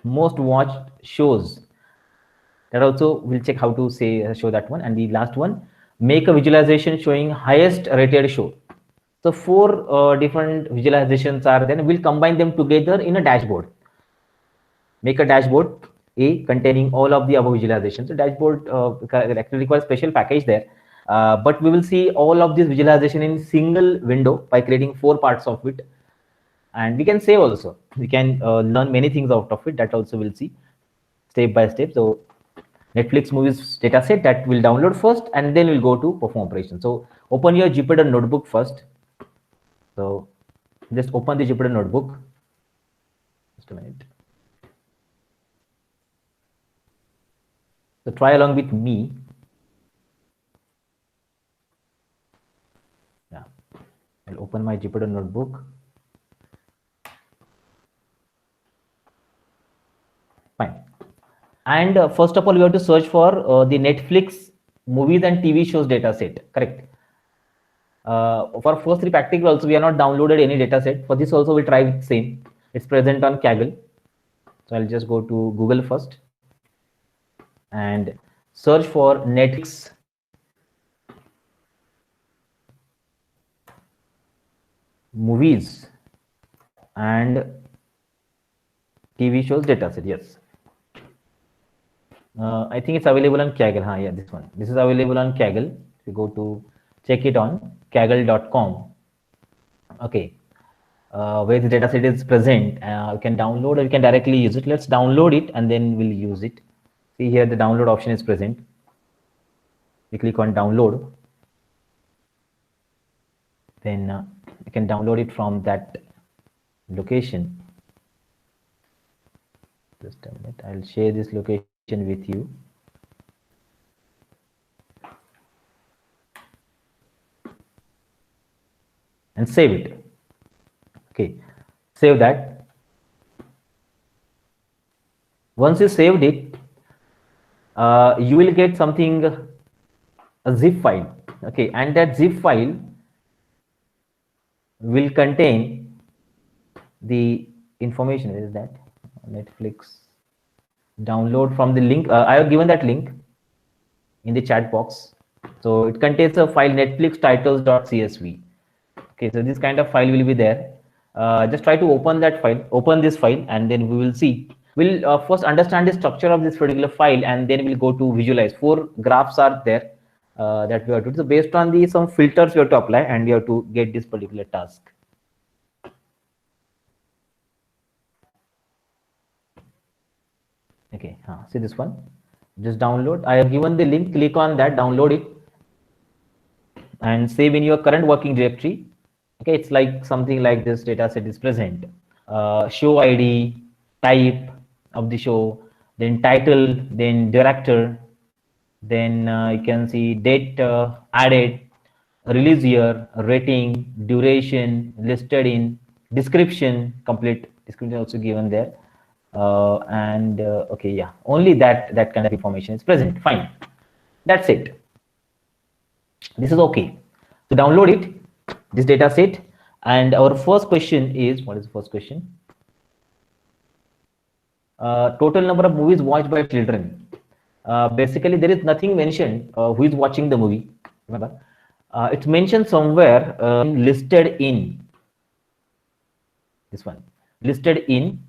most watched shows. That also we'll check how to say show that one. And the last one, make a visualization showing highest rated show. So four different visualizations are then we'll combine them together in a dashboard. Make a dashboard A containing all of the above visualizations. So dashboard actually requires special package there, but we will see all of this visualization in single window by creating four parts of it, and we can save also. We can learn many things out of it. That also we'll see step by step. So Netflix movies dataset that will download first, and then we'll go to perform operation. So open your Jupyter notebook first. So just open the Jupyter notebook. Just a minute. So try along with me. Yeah, I'll open my Jupyter notebook. Fine. And first of all, we have to search for the Netflix movies and TV shows data set. Correct. For first three practical also, we are not downloaded any data set. For this also, we'll try with same. It's present on Kaggle. So I'll just go to Google first and search for Netflix movies and TV shows dataset. Yes, I think it's available on Kaggle. Yeah, this one. This is available on Kaggle. If you go to check it on kaggle.com. Okay, where the dataset is present, you can download or you can directly use it. Let's download it and then we'll use it. See here, the download option is present. We click on download. Then you can download it from that location. Just a minute, I'll share this location with you. And save it. Okay, save that. Once you saved it, you will get something, a zip file. Okay, and that zip file will contain the information. Where is that? Netflix. Download from the link. I have given that link in the chat box. So it contains a file, Netflix titles.csv. Okay, so this kind of file will be there. Just try to open that file, open this file, and then we will see. We'll first understand the structure of this particular file, and then we'll go to visualize. Four graphs are there that we have to do. So based on the some filters we have to apply, and we have to get this particular task. Okay, see this one. Just download. I have given the link. Click on that, download it, and save in your current working directory. Okay, it's like something like this data set is present. Show ID, type of the show, then title, then director, then you can see date added, release year, rating, duration, listed in, description, complete description also given there. Okay, yeah, only that kind of information is present. Fine, that's it. This is okay. So download it, this data set, and our first question is, what is the first question? Total number of movies watched by children. Basically, there is nothing mentioned who is watching the movie. Remember, it's mentioned somewhere listed in. This one, listed in,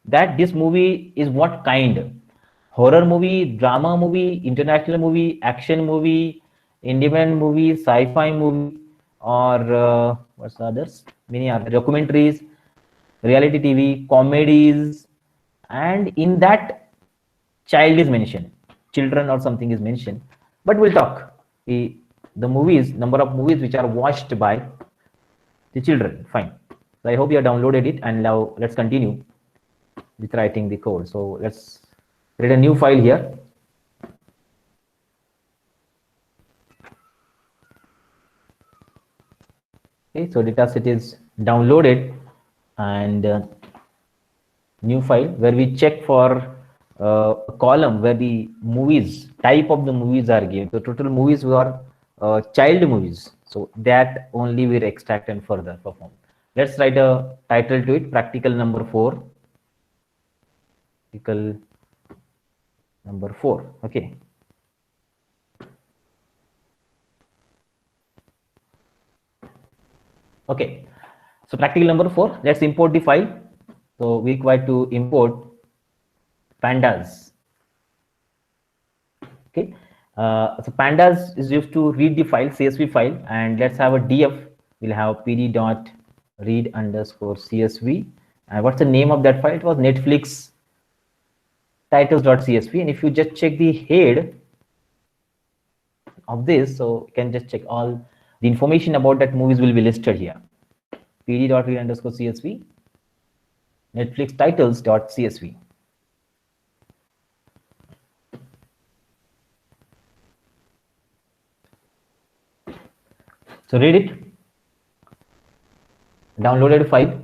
that this movie is what kind? Horror movie, drama movie, international movie, action movie, independent movie, sci-fi movie, or what's the others? Many other documentaries, reality TV, comedies, and in that child is mentioned, children or something is mentioned. But we'll talk the movies, number of movies which are watched by the children. Fine. So I hope you have downloaded it, and now let's continue with writing the code. So let's create a new file here. Okay, so dataset is downloaded, and new file where we check for a column where the movies, type of the movies are given. So total movies were child movies. So that only we extract and further perform. Let's write a title to it, practical number 4. Practical number 4. Okay. Okay. So practical number 4. Let's import the file. So we require to import pandas. Okay. So pandas is used to read the file, CSV file, and let's have a df. We'll have pd dot read underscore CSV. And what's the name of that file? It was Netflix titles.csv. And if you just check the head of this, so you can just check all the information about that movies will be listed here. pd dot read underscore CSV, Netflix titles.csv. So read it, downloaded file.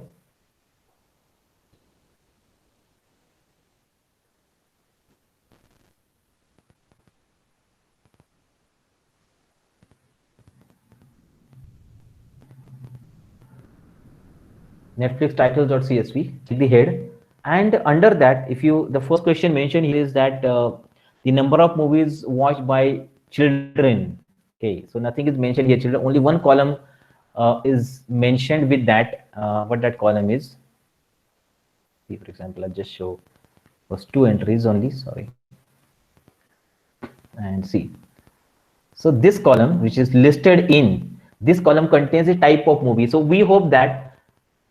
Netflix titles.csv, click the head, and under that, if you, the first question mentioned here is that the number of movies watched by children. Okay, so nothing is mentioned here, children. Only one column is mentioned with that. What that column is? See, for example, I'll just show was 2 entries only. Sorry, and see. So this column, which is listed in, this column contains a type of movie. So we hope that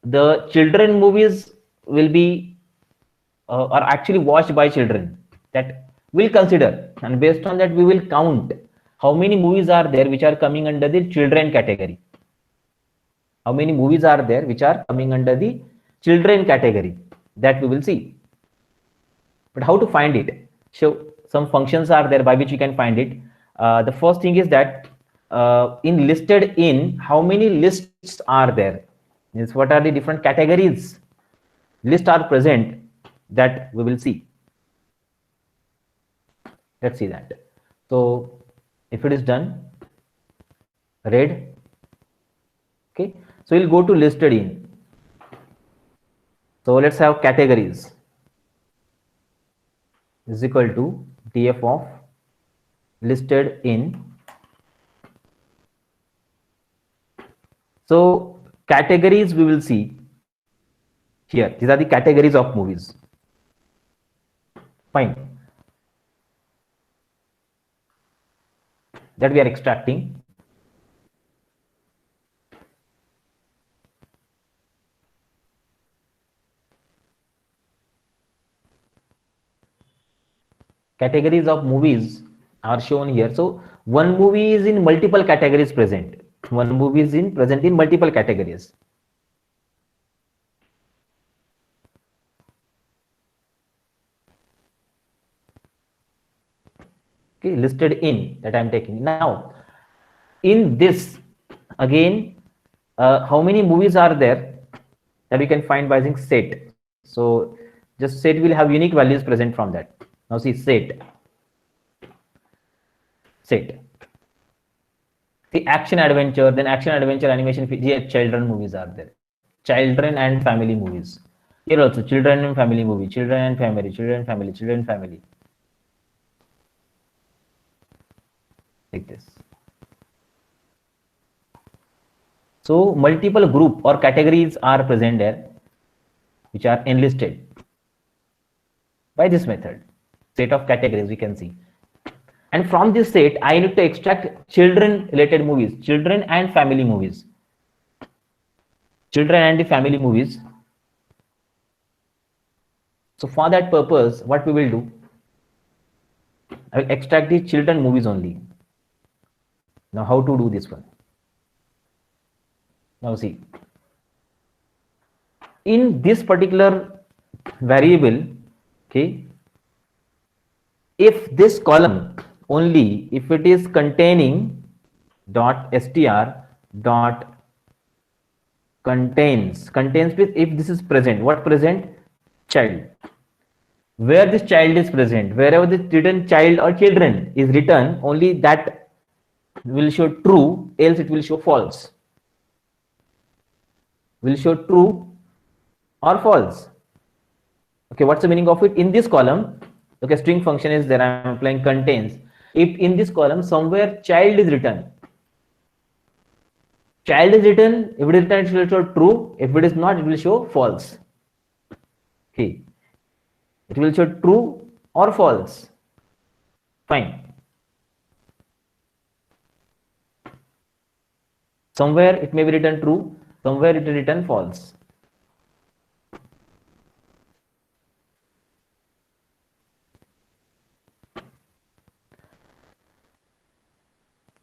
the children movies will be are actually watched by children. That we'll consider, and based on that we will count how many movies are there which are coming under the children category. How many movies are there which are coming under the children category, that we will see. But how to find it? So some functions are there by which you can find it. The first thing is that in listed in, how many lists are there? Means what are the different categories list are present, that we will see. Let's see that. So if it is done, read. Okay, so we'll go to listed in. So let's have categories is equal to df of listed in. So categories we will see here. These are the categories of movies. Fine. That we are extracting. Categories of movies are shown here. So one movie is in multiple categories present. One movie is in present in multiple categories. Okay, listed in, that I am taking. Now, in this, again, how many movies are there that we can find by using set? So just set will have unique values present from that. Now see set. The action adventure, then action adventure animation, here children movies are there. Children and family movies. Here also children and family movie, children and family, children, family, children, family. Like this. So multiple group or categories are present there, which are enlisted by this method. Set of categories we can see. And from this set, I need to extract children related movies, children and family movies. Children and the family movies. So for that purpose, what we will do, I will extract the children movies only. Now how to do this one? Now see, in this particular variable, okay, if this column only, if it is containing .str dot contains with, if this is present, what present? Child. Where this child is present, wherever the written child or children is written, only that will show true, else it will show false. Will show true or false. Okay, what's the meaning of it? In this column, okay, string function is there. I'm applying contains. If in this column somewhere child is written, child is written. If it is written, it will show true. If it is not, it will show false. Okay, it will show true or false. Fine. Somewhere it may be written true. Somewhere it is written false.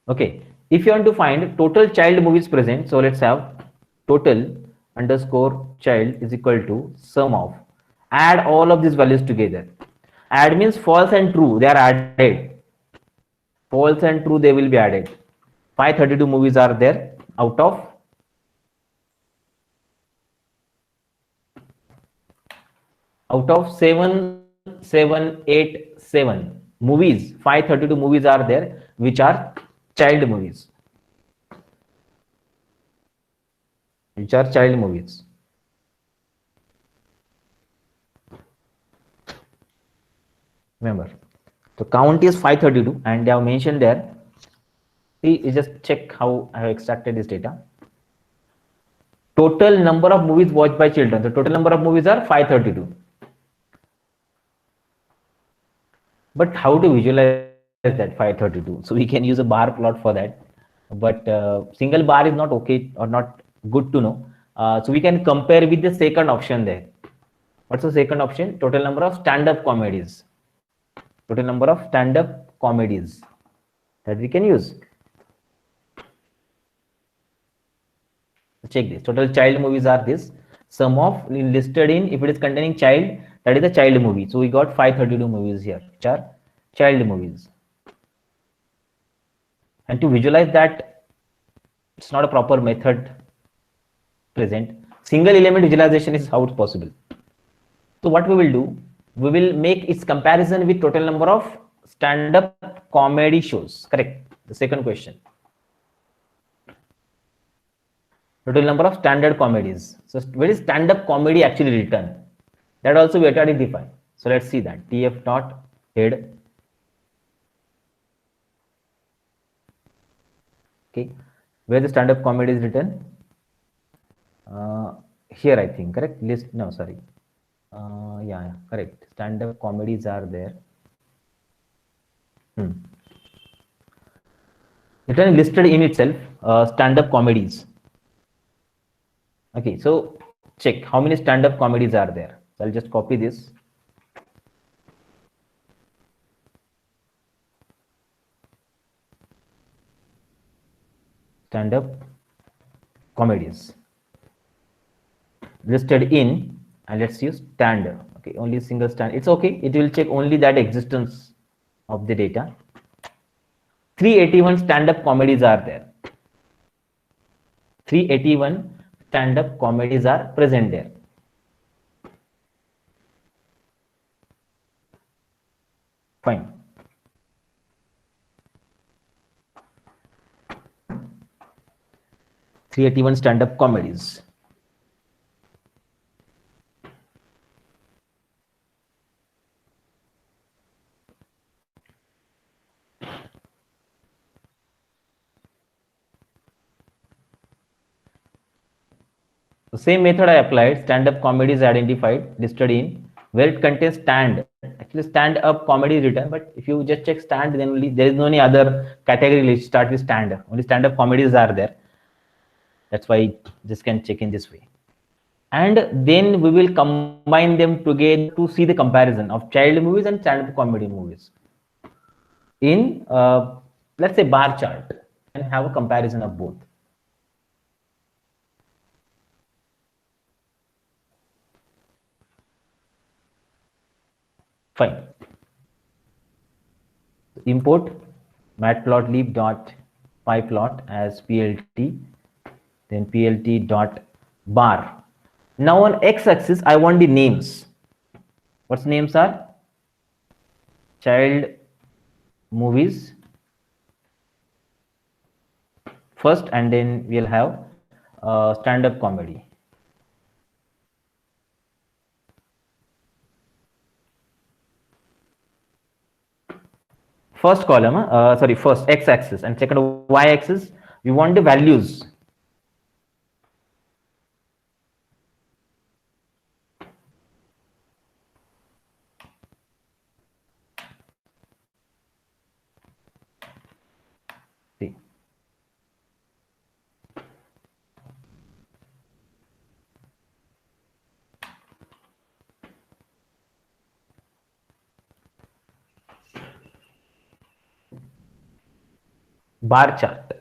Okay, if you want to find total child movies present, so let's have total underscore child is equal to sum of, add all of these values together. Add means false and true, they are added. False and true, they will be added. 532 movies are there out of 7787 movies. 532 movies are there which are child movies. Which are child movies. Remember, the count is 532 and they have mentioned there. See, you just check how I have extracted this data. Total number of movies watched by children. The total number of movies are 532. But how to visualize that 532? So we can use a bar plot for that. But single bar is not okay or not good to know. So we can compare with the second option there. What's the second option? Total number of stand-up comedies. Total number of stand-up comedies that we can use. Check this. Total child movies are this. Sum of listed in, if it is containing child, that is a child movie. So we got 532 movies here, which are child movies. And to visualize that, it's not a proper method present. Single element visualization is how it's possible. So what we will do, we will make its comparison with total number of stand-up comedy shows. Correct. The second question. Total number of standard comedies. So where is stand-up comedy actually written? That also we have to identify. So let's see that. TF dot head. Okay. Where the stand-up comedy is written? Here I think, correct? List, no, sorry. Yeah, correct. Stand-up comedies are there. Written listed in itself, stand-up comedies. Okay, so check how many stand-up comedies are there. So I'll just copy this. Stand-up comedies listed in, and let's use stand. Okay, only single stand. It's okay. It will check only that existence of the data. 381 stand-up comedies are there. 381 stand-up comedies are present there. Fine. Three 81 stand-up comedies. The same method I applied. Stand-up comedy is identified, listed in, where it contains stand. Actually, stand-up comedy is written, but if you just check stand, then only there is no any other category list start with stand. Only stand-up comedies are there. That's why this can check in this way. And then we will combine them together to see the comparison of child movies and stand-up comedy movies in, let's say, bar chart, and have a comparison of both. Fine. Import matplotlib dot pyplot as plt, then plt dot bar. Now on x-axis, I want the names. What's names are? Child movies first, and then we'll have stand-up comedy. First column, sorry, first x-axis and second y-axis, we want the values. See. Bar chart.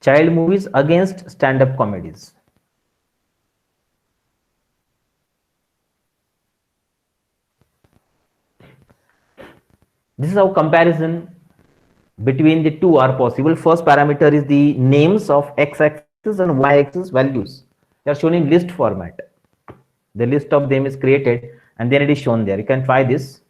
Child movies against stand-up comedies. This is how comparison between the two are possible. First parameter is the names of x-axis and y-axis values. They are shown in list format. The list of them is created and then it is shown there. You can try this.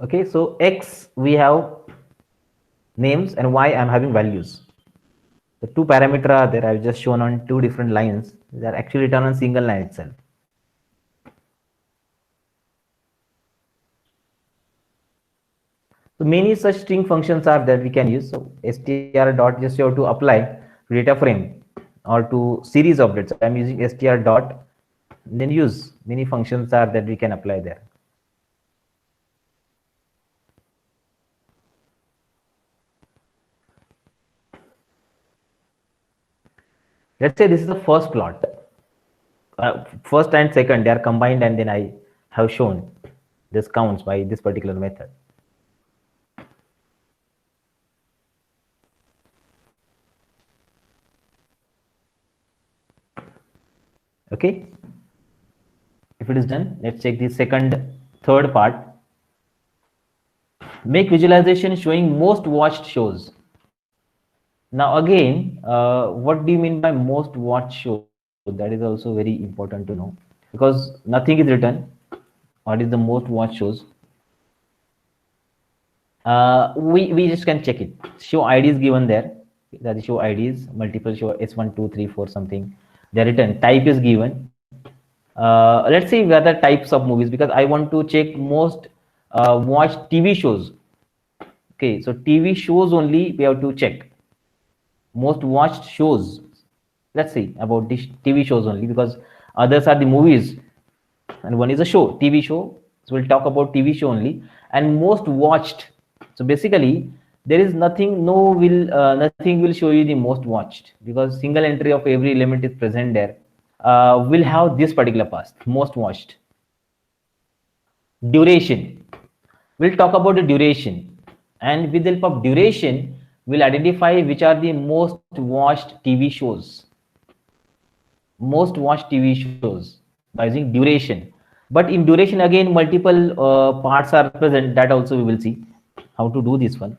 Okay, so x we have names and y I'm having values. The two parameters are there. I've just shown on two different lines. They are actually written on single line itself. So many such string functions are that we can use. So str dot, just you have to apply data frame or to series objects. I'm using str dot, then use many functions are that we can apply there. Let's say this is the first plot. First and second, they are combined and then I have shown this counts by this particular method. Okay. If it is done, let's check the third part. Make visualization showing most watched shows. Now again, what do you mean by most watched show? That is also very important to know, because nothing is written. What is the most watched shows? We just can check it. Show ID is given there. That is show IDs, multiple show S1, 2, 3, 4 something. They are written. Type is given. Let's see whether types of movies, because I want to check most watched TV shows. Okay, so TV shows only we have to check. Most watched shows. Let's see about this TV shows only, because others are the movies and one is a show, TV show. So we'll talk about TV show only. And most watched. So basically there is nothing, nothing will show you the most watched, because single entry of every element is present there. Will have this particular path, most watched. Duration. We'll talk about the duration, and with the help of duration we'll identify which are the most watched TV shows. Most watched TV shows by using duration. But in duration again multiple parts are present, that also we will see how to do this one.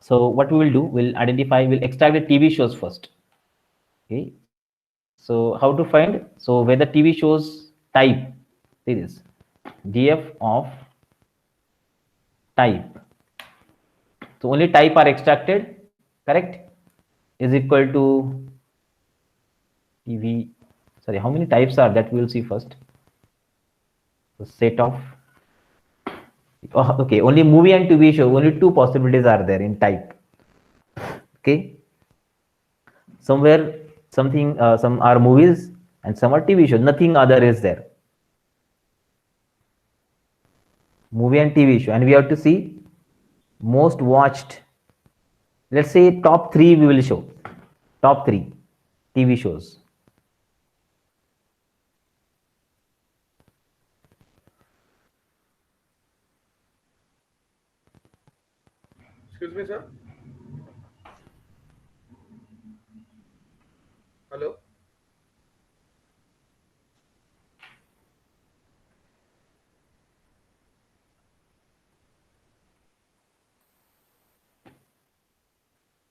So what we will do, we'll extract the TV shows first. Okay, so how to find? So where the TV shows type, see this, df of type. So only type are extracted, correct, is equal to TV. Sorry, how many types are that we will see first. The set of, okay, only movie and TV show, only two possibilities are there in type. Okay, somewhere something, some are movies and some are TV shows, nothing other is there. Movie and TV show, and we have to see most watched. Let's say top 3 we will show, top 3 TV shows. Excuse me, sir. Hello.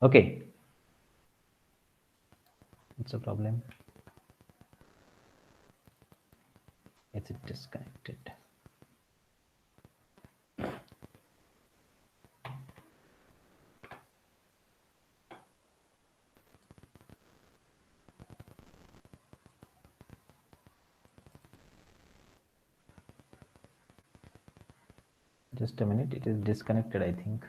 Okay, what's the problem? Is it disconnected? Just a minute, it is disconnected, I think.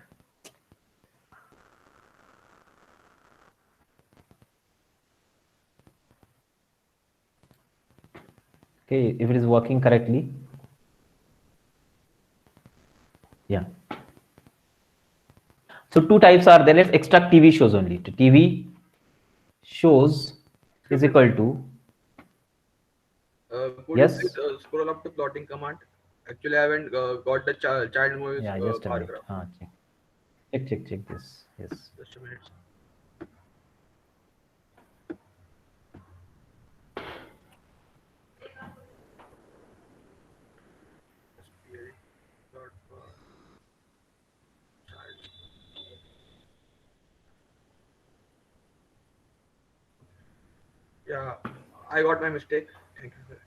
Okay, if it is working correctly. Yeah. So two types are there. Let's extract TV shows only. The TV shows Excuse is me, equal sir. to, Could you please yes. scroll up to plotting command? Actually, I haven't got the child movies Yeah, just a bar minute. graph. Check this. Yes. Just a minute. SPI dot bar child. Yeah, I got my mistake. Thank you, sir.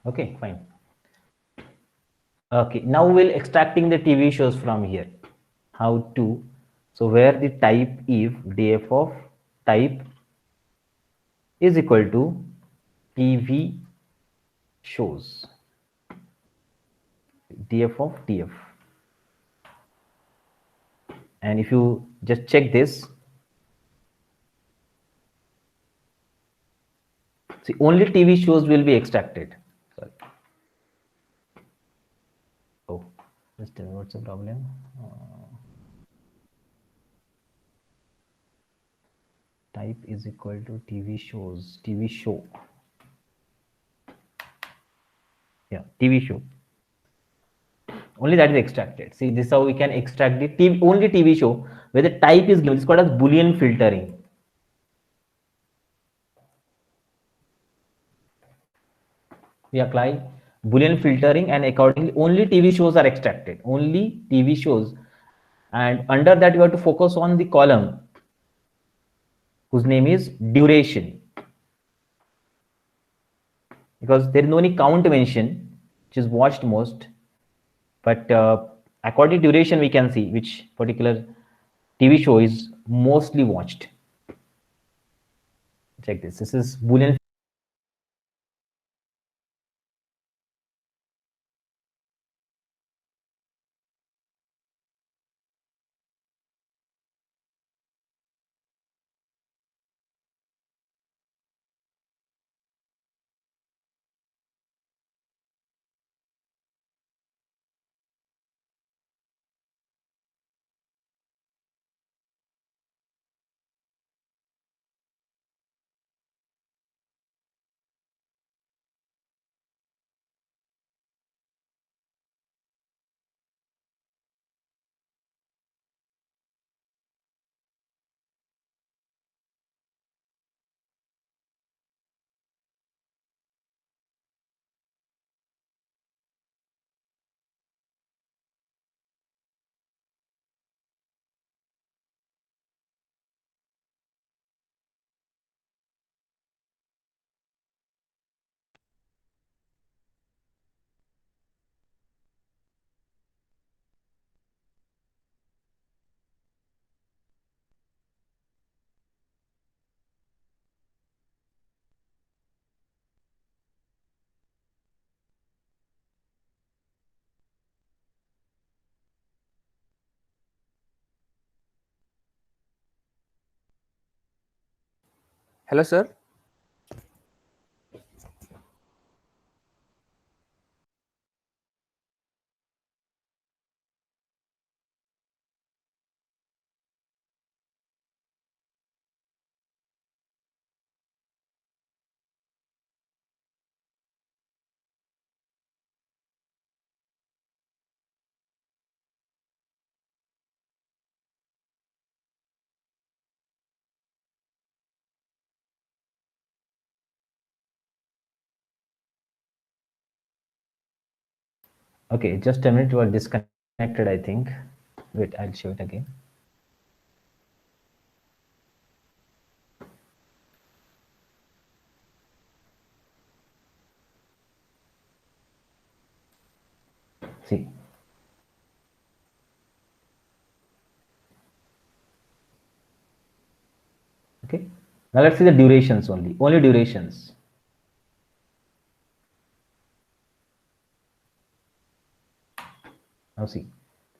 Okay, fine. Okay, now we'll extracting the TV shows from here. How to? So where the type if df of type is equal to TV shows, df of df. And if you just check this, see only TV shows will be extracted. Sorry. Oh, just tell me what's the problem. Type is equal to TV shows, TV show. Yeah, TV show. Only that is extracted. See, this is how we can extract the TV, only TV show where the type is given. It's called as Boolean filtering. We apply Boolean filtering, and accordingly only TV shows are extracted. Only TV shows. And under that you have to focus on the column whose name is duration, because there is no any count mention which is watched most, but according to duration we can see which particular TV show is mostly watched. Check this. This is Boolean. Hello, sir. Okay, just a minute. You are disconnected, I think. Wait, I'll show it again. See. Okay. Now let's see the durations only. Only durations. Now see.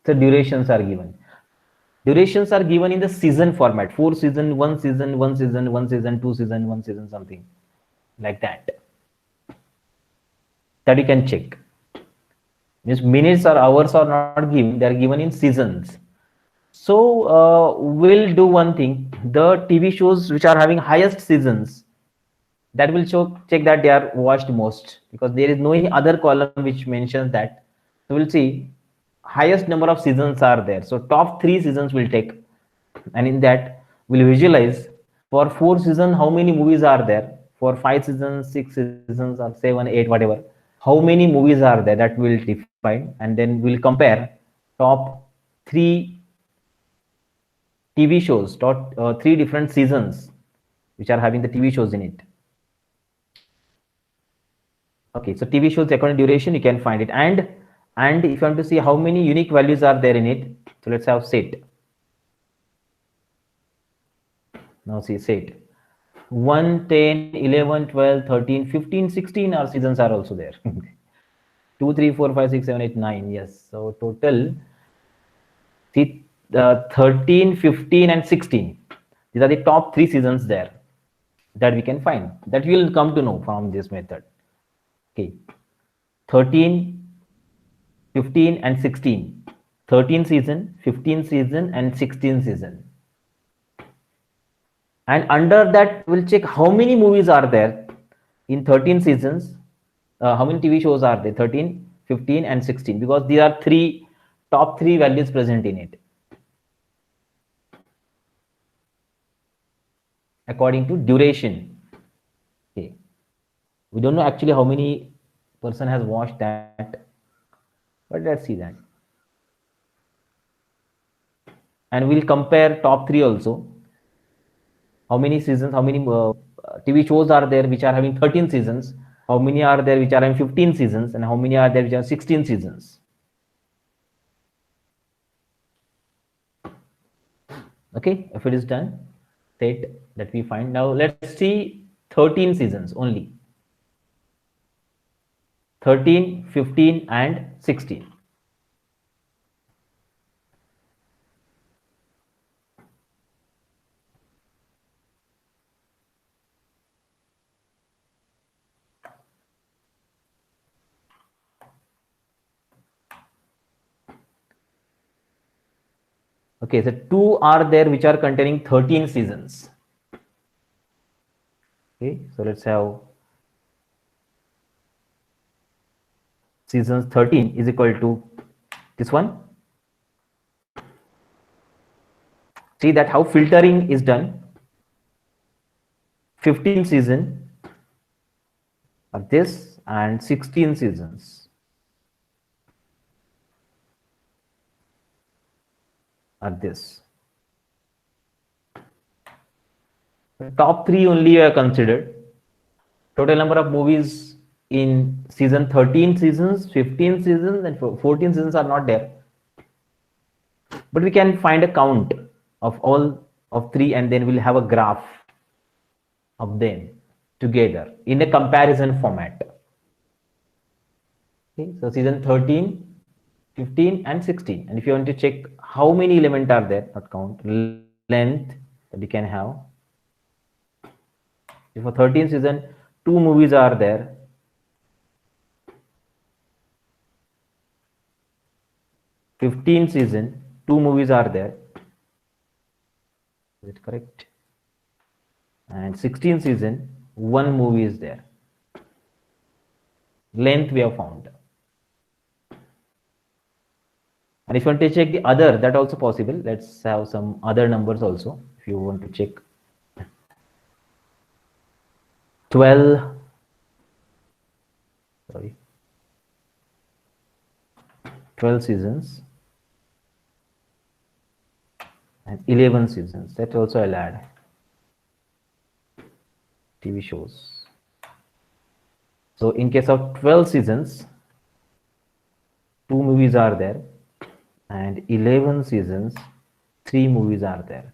The durations are given. Durations are given in the season format. 4 season, 1 season, 1 season, 1 season, 2 season, 1 season, something like that. That you can check. Means minutes or hours are not given. They are given in seasons. So we'll do one thing. The TV shows which are having highest seasons, that will check that they are watched most, because there is no any other column which mentions that. So we'll see highest number of seasons are there. So top 3 seasons will take, and in that we'll visualize for 4 seasons how many movies are there. For 5 seasons, 6 seasons, or 7, 8, whatever, how many movies are there, that will define, and then we'll compare top 3 TV shows, top 3 different seasons which are having the TV shows in it. Okay, so TV shows according to duration, you can find it. And if you want to see how many unique values are there in it, so let's have set. Now see set. 1, 10, 11, 12, 13, 15, 16 are seasons are also there. 2, 3, 4, 5, 6, 7, 8, 9. Yes. So total, see, 13, 15, and 16. These are the top 3 seasons there that we can find. That we will come to know from this method. Okay. 13, 15, and 16. 13 season, 15 season, and 16 season. And under that, we'll check how many movies are there in 13 seasons. How many TV shows are there? 13, 15, and 16. Because these are top three values present in it, according to duration. Okay. We don't know actually how many person has watched that, but let's see that. And we'll compare top 3 also. How many seasons, how many TV shows are there which are having 13 seasons, how many are there which are having 15 seasons, and how many are there which are 16 seasons. Okay, if it is done, set that we find. Now let's see 13 seasons only. 13, 15, and 16. Okay, so 2 are there which are containing 13 seasons. Okay, so let's have seasons 13 is equal to this one. See that how filtering is done. 15 season are this, and 16 seasons are this. The top 3 only are considered. Total number of movies in season 13 seasons, 15 seasons, and 14 seasons are not there. But we can find a count of all of 3, and then we'll have a graph of them together in a comparison format. Okay, so season 13, 15, and 16. And if you want to check how many elements are there, not count, length that you can have. If for 13 season, 2 movies are there. 15 season, 2 movies are there. Is it correct? And 16 season, 1 movie is there. Length we have found. And if you want to check the other, that also possible. Let's have some other numbers also if you want to check. 12, sorry, 12 seasons and 11 seasons. That also I'll add. TV shows. So in case of 12 seasons, 2 movies are there, and 11 seasons, 3 movies are there.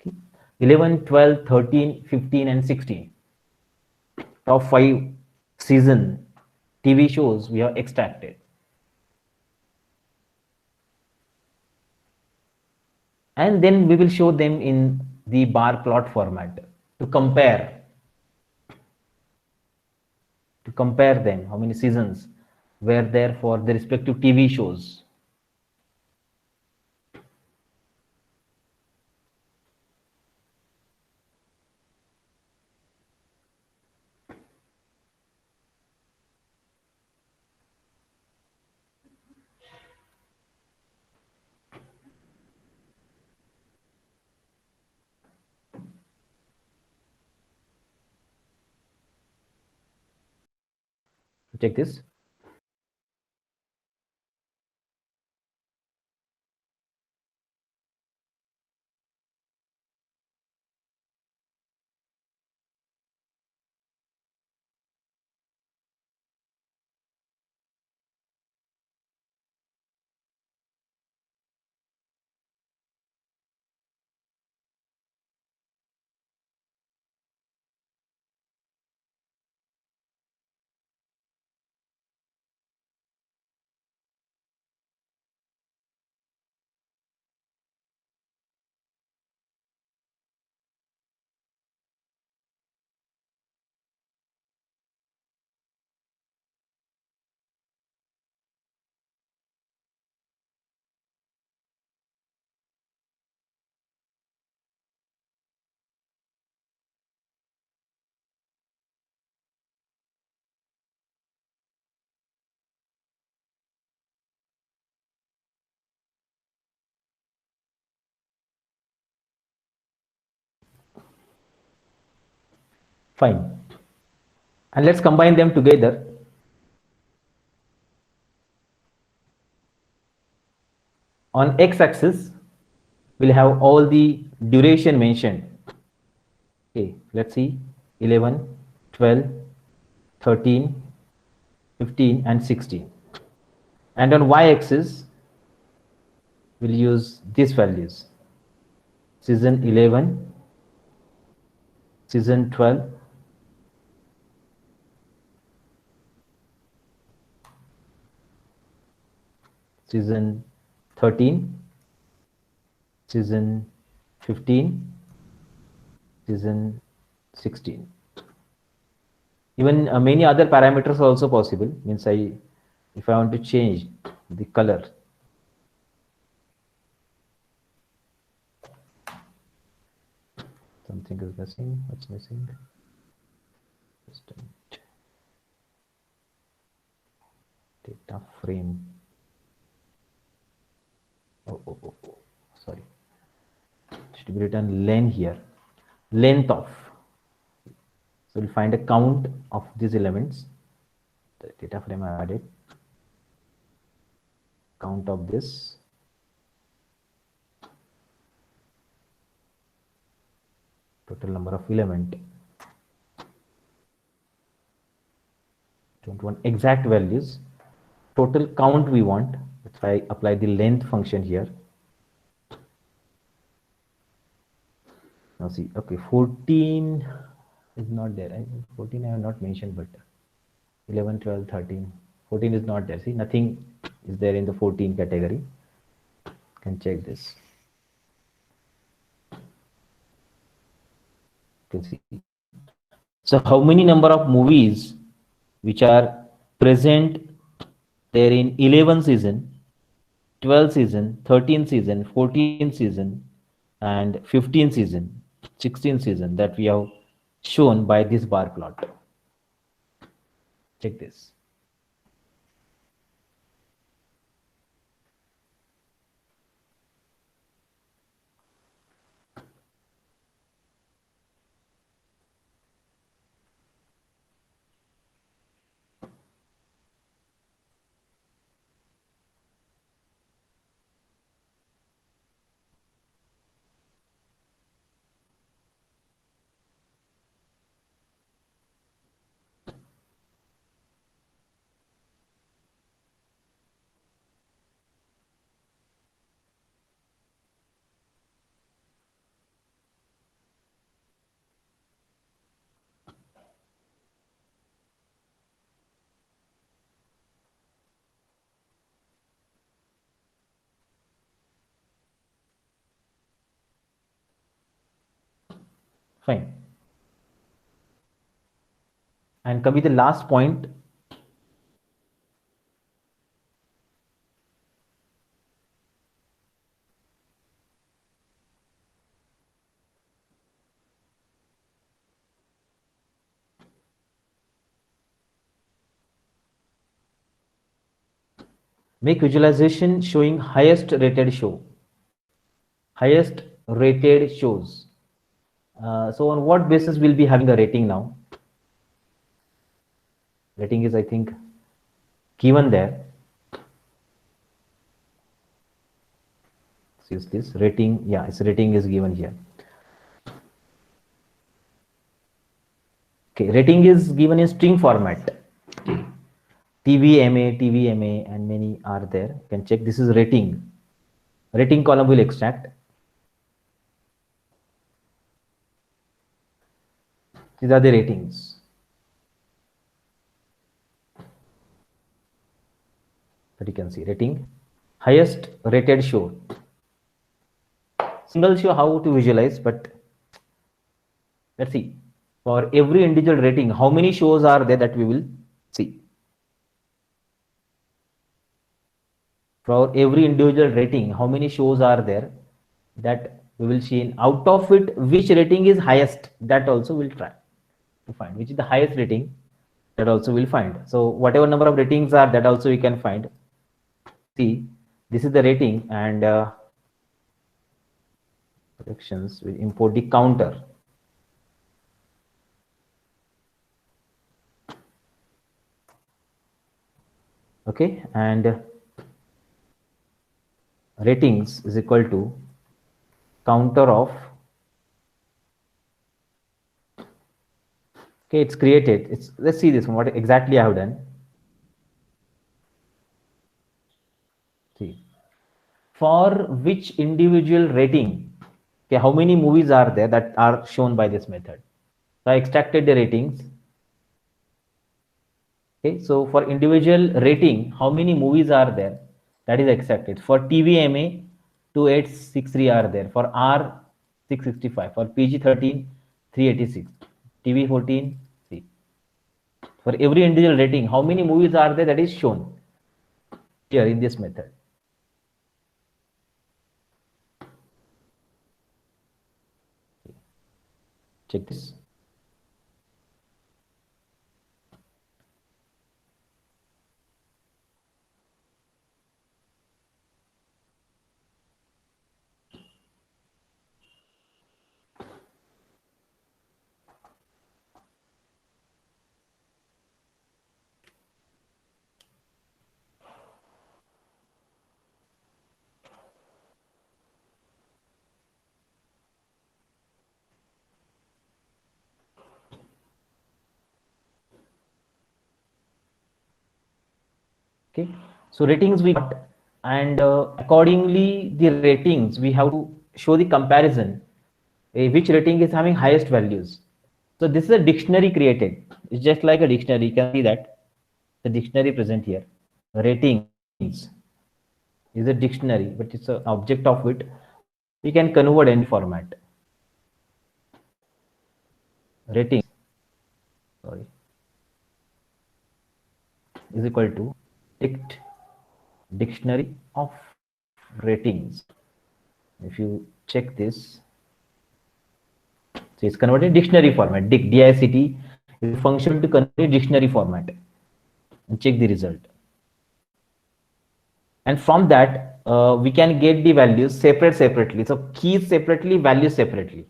Okay. 11, 12, 13, 15 and 16. Top 5 season TV shows we have extracted. And then we will show them in the bar plot format to compare them, how many seasons were there for the respective TV shows. Check this. Fine. And let's combine them together. On x-axis, we'll have all the duration mentioned. Okay, let's see, 11, 12, 13, 15 and 16. And on y-axis, we'll use these values. Season 11, season 12, season 13, season 15, season 16. Even many other parameters are also possible. Means if I want to change the color, something is missing. What's missing? Just a minute. Data frame. Oh, sorry. It should be written len here. Length of. So we'll find a count of these elements. The data frame I added. Count of this. Total number of element. Don't want exact values. Total count we want. If I apply the length function here. Now see, okay, 14 is not there. 14 I have not mentioned, but 11, 12, 13, 14 is not there. See, nothing is there in the 14 category. You can check this. You can see. So how many number of movies which are present there in 11 season, 12 season, 13 season, 14 season, and 15 season, 16 season that we have shown by this bar plot. Check this. Fine. And coming to the last point, make visualization showing highest rated show. Highest rated shows. So on what basis we'll be having a rating now? Rating is, I think, given there. Use this rating. Yeah, its rating is given here. Okay, rating is given in string format. Okay. TVMA, TVMA, and many are there. You can check. This is rating. Rating column will extract. These are the ratings. That you can see rating. Highest rated show. Single show how to visualize, but let's see. For every individual rating, how many shows are there that we will see. For every individual rating, how many shows are there that we will see. Out of it, which rating is highest, that also we'll try to find. Which is the highest rating, that also we'll find. So whatever number of ratings are, that also we can find. See, this is the rating, and corrections, we import the counter. Okay, and ratings is equal to counter of, okay, it's created. It's, let's see this one, what exactly I have done. See, for which individual rating, okay, how many movies are there that are shown by this method. So I extracted the ratings. Okay, so for individual rating, how many movies are there, that is extracted. For TVMA, 2863 are there. For R, 665. For PG-13, 386. TV-14, see. For every individual rating, how many movies are there, that is shown here in this method. Check this. Okay, so ratings we got, and accordingly the ratings we have to show the comparison, which rating is having highest values. So this is a dictionary created. It's just like a dictionary. You can see that the dictionary present here. Ratings is a dictionary, but it's an object of it. We can convert any format. Ratings, sorry, is equal to dictionary of ratings. If you check this, so it's converted dictionary format. DICT is a function to convert dictionary format, and check the result. And from that, we can get the values separately. So keys separately, values separately.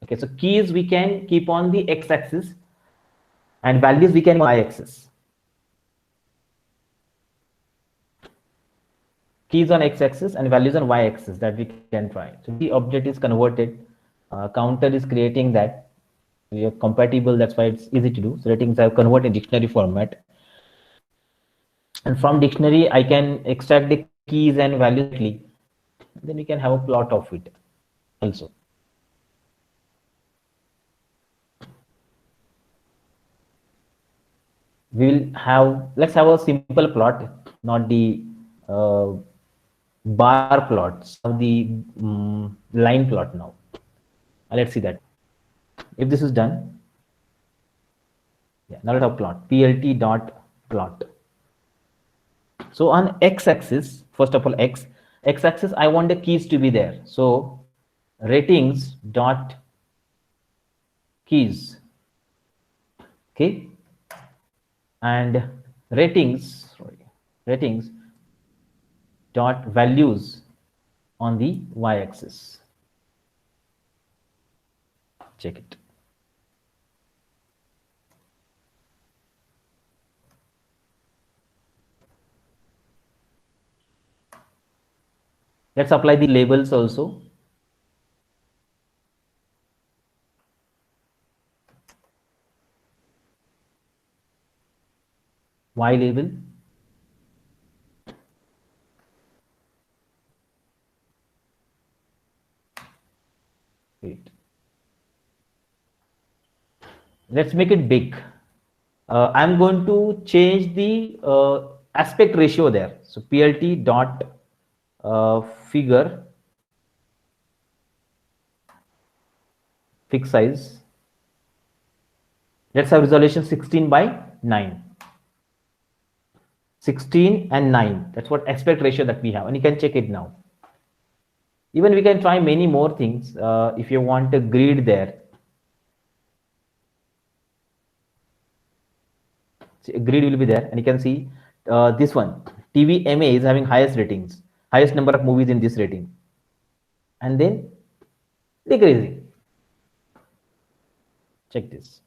Okay, so keys we can keep on the x-axis, and values we can y-axis. Keys on x-axis and values on y-axis, that we can try. So the object is converted, counter is creating that. We are compatible, that's why it's easy to do. So ratings are converted in dictionary format, and from dictionary I can extract the keys and values. Then we can have a plot of it also. We will have, let's have a simple plot, not the bar plots, of the line plot now. Let's see that. If this is done, yeah, now let us plot plt dot plot. So on x-axis, first of all, x-axis, I want the keys to be there. So ratings dot keys, okay, and ratings dot values on the y-axis. Check it. Let's apply the labels also. Y label, wait, let's make it big. I'm going to change the aspect ratio there. So plt dot figure fixed size. Let's have resolution 16 by 9. 16 and 9. That's what aspect ratio that we have, and you can check it now. Even we can try many more things. If you want a grid there, a grid will be there, and you can see this one TVMA is having highest ratings, highest number of movies in this rating, and then decreasing. Check this.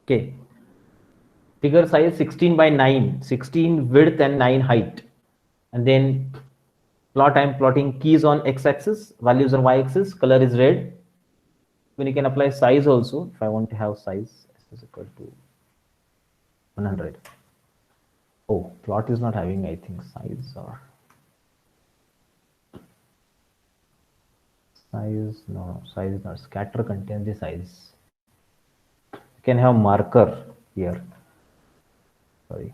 Okay, figure size 16 by 9, 16 width and 9 height, and then plot, I'm plotting keys on x-axis, values on y-axis, color is red. When you can apply size also, if I want to have size is equal to 100. Oh, plot is not having, I think, size, or size, no, size is not, scatter contains the size. You can have marker here, sorry,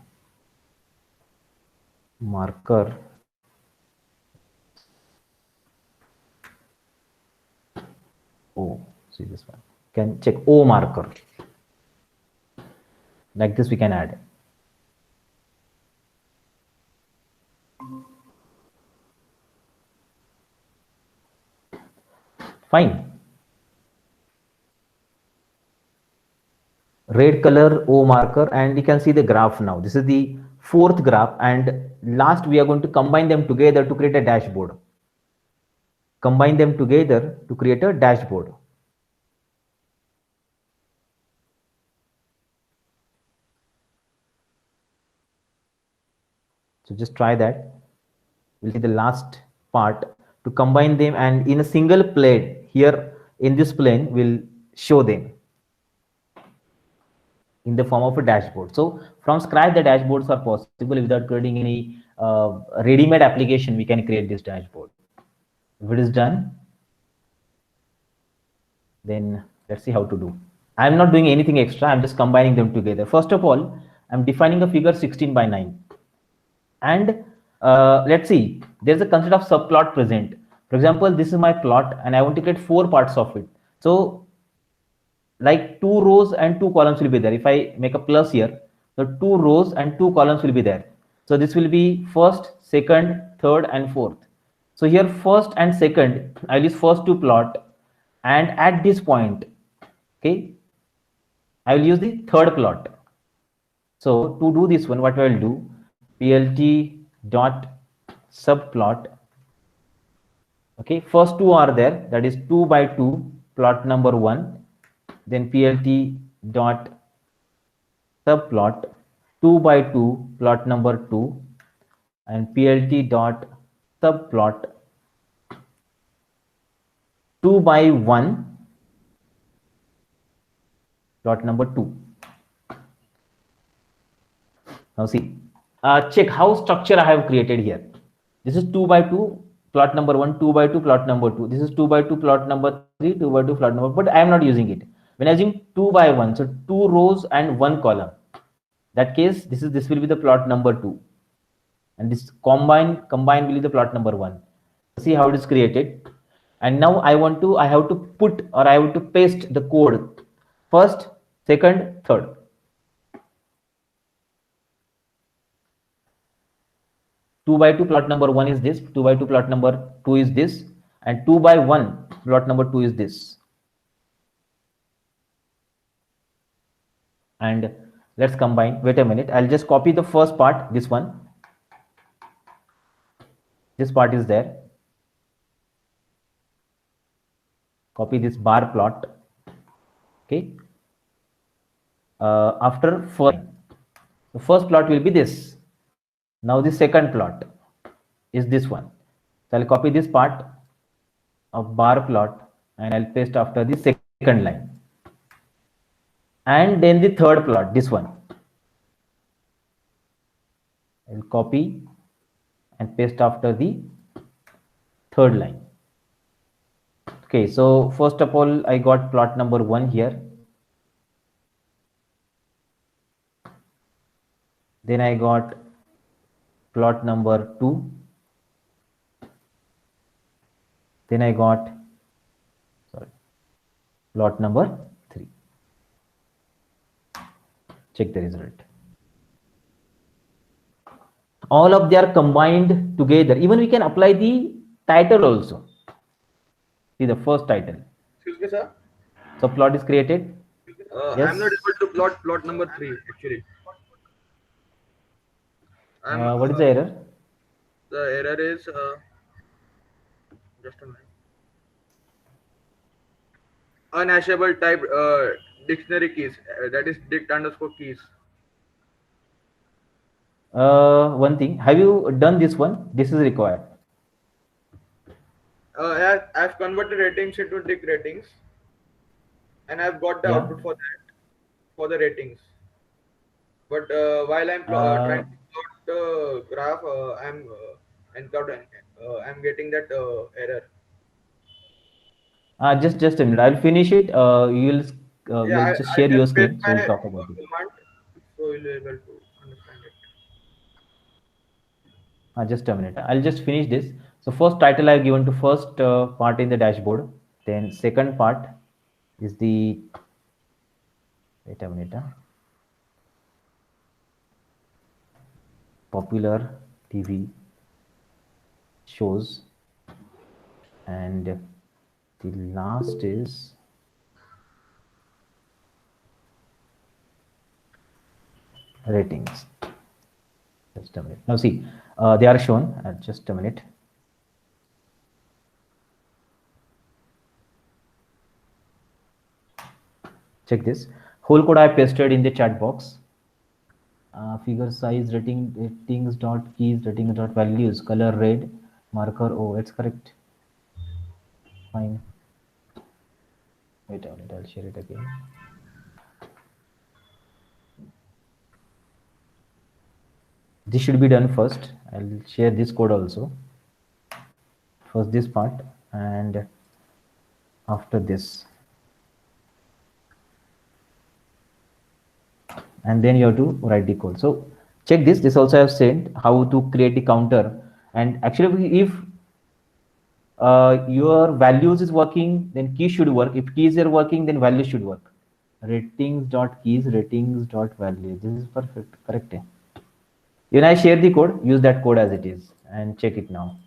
marker, O, see this one, can check O marker, like this we can add. Fine. Red color O marker, and you can see the graph now. This is the fourth graph, and last we are going to combine them together to create a dashboard. Combine them together to create a dashboard. So just try that. We'll see the last part to combine them, and in a single plane here in this plane we'll show them in the form of a dashboard. So from scratch the dashboards are possible without creating any ready-made application. We can create this dashboard. If it is done, then let's see how to do. I'm not doing anything extra, I'm just combining them together. First of all, I'm defining a figure 16 by 9, and let's see, there's a concept of subplot present. For example, this is my plot and I want to create 4 parts of it. So like 2 rows and 2 columns will be there. If I make a plus here, the 2 rows and 2 columns will be there. So this will be first, second, third, and fourth. So here first and second, I'll use first to plot, and at this point, okay, I will use the third plot. So to do this one, what I will do, plt dot subplot. Okay, first 2 are there, that is 2 by 2 plot number 1. Then plt dot subplot 2 by 2 plot number 2, and plt dot subplot 2 by 1 plot number 2. Now see, check how structure I have created here. This is 2 by 2 plot number 1, 2 by 2 plot number 2. This is 2 by 2 plot number 3, 2 by 2 plot number, but I am not using it. When I using 2 by 1, so 2 rows and 1 column. That case, this will be the plot number 2, and this combine will be the plot number 1. See how it is created. And now I have to put, or I have to paste the code first, second, third. Two by two plot number 1 is this, 2 by 2 plot number 2 is this, and 2 by 1 plot number 2 is this. And let's combine. Wait a minute, I'll just copy the first part, this one. This part is there. Copy this bar plot. Okay. After first, the first plot will be this. Now the second plot is this one. So I'll copy this part of bar plot and I'll paste after the second line. And then the third plot, this one. I'll copy and paste after the third line. Okay, so first of all, I got plot number 1 here. Then I got plot number 2. Then I got plot number 3. Check the result. All of them are combined together. Even we can apply the title also. See the first title. Excuse me, sir. So plot is created. Yes. I'm not able to plot number 3 actually. What is the error? The error is just a minute. Unhashable type dictionary keys. That is dict underscore keys. One thing. Have you done this one? This is required. I've converted ratings into dict ratings, and I've got the output for that, for the ratings. But while I'm trying to plot the graph, I'm getting that error. Just a minute. I'll finish it. You'll just share your screen. So we'll talk about it. Command, so you'll be able to understand it. Just a minute. I'll just finish this. So first title I've given to first part in the dashboard. Then second part is the, wait a minute. Popular TV shows, and the last is ratings. Just a minute. Now see, they are shown at just a minute. Check this. Whole code I pasted in the chat box. Figure size, ratings dot keys, ratings dot values, color red, marker O. It's correct. Fine. Wait a minute, I'll share it again. This should be done first. I'll share this code also. First this part, and after this. And then you have to write the code. So check this. This also I have said how to create the counter. And actually, if your values is working, then key should work. If keys are working, then values should work. Ratings dot keys, ratings dot value. This is perfect. Correct. When I share the code, use that code as it is and check it now.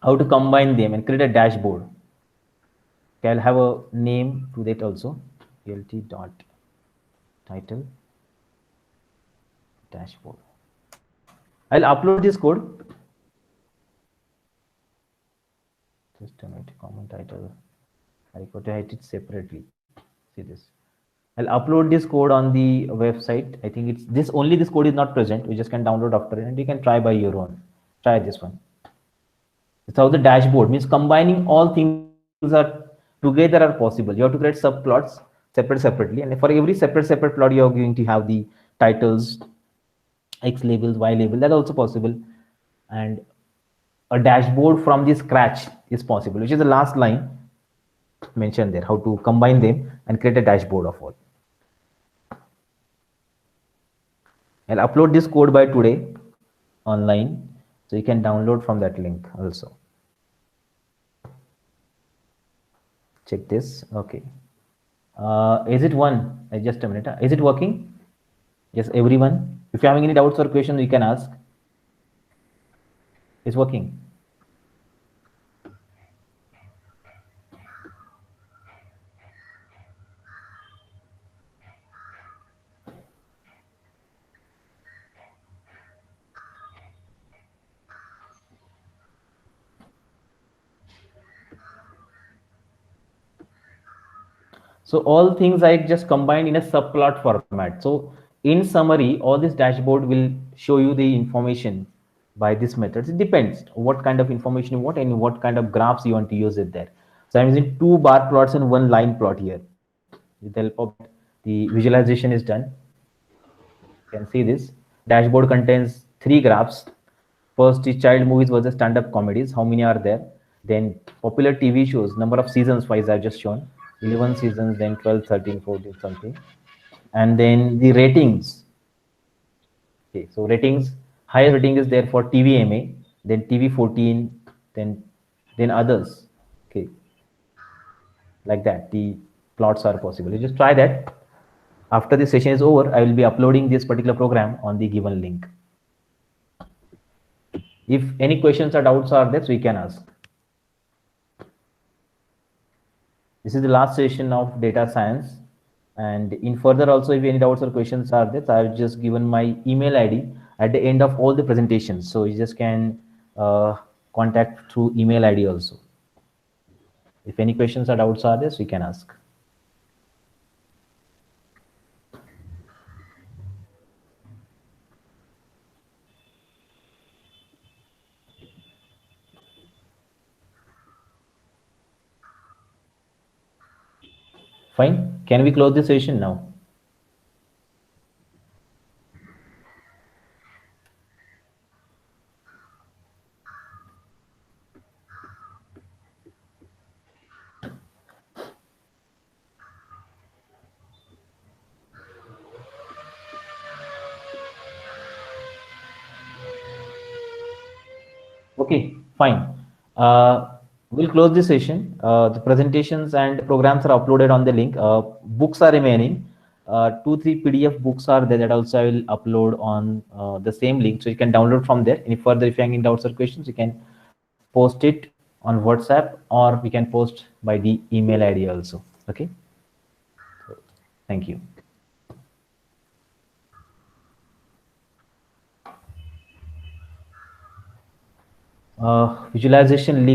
How to combine them and create a dashboard. Okay, I'll have a name to that also. PLT dot title dashboard. I'll upload this code. Just a minute. Common title. I got to write it separately. See this. I'll upload this code on the website. I think it's this only. This code is not present. You just can download after it, and you can try by your own. Try this one. It's how the dashboard means combining all things are together are possible. You have to create subplots. separately, and for every separate plot you are going to have the titles, X labels, Y label, that's also possible. And a dashboard from the scratch is possible, which is the last line mentioned there, how to combine them and create a dashboard of all. I'll upload this code by today online, so you can download from that link also. Check this. Okay. Is it one? Just a minute. Is it working? Yes, everyone. If you're having any doubts or questions, you can ask. It's working. So all things I just combined in a subplot format. So in summary, all this dashboard will show you the information by this method. It depends what kind of information you want and what kind of graphs you want to use it there. So I'm using 2 bar plots and 1 line plot here. With the help of the visualization is done. You can see this dashboard contains 3 graphs. First is child movies versus stand-up comedies. How many are there? Then popular TV shows, number of seasons wise I've just shown. 11 seasons, then 12, 13, 14, something. And then the ratings. Okay, so ratings, highest rating is there for TVMA, then TV14, then others. Okay, like that. The plots are possible. You just try that. After the session is over, I will be uploading this particular program on the given link. If any questions or doubts are there, so you can ask. This is the last session of data science. And in further also, if any doubts or questions are there, I've just given my email ID at the end of all the presentations. So you just can contact through email ID also. If any questions or doubts are there, so you can ask. Fine. Can we close the session now? Okay, fine. We'll close this session. The presentations and programs are uploaded on the link. Books are remaining. 2-3 PDF books are there that also I will upload on the same link, so you can download from there. Any further, if you have any doubts or questions, you can post it on WhatsApp, or we can post by the email ID also. Okay. So, thank you. Visualization link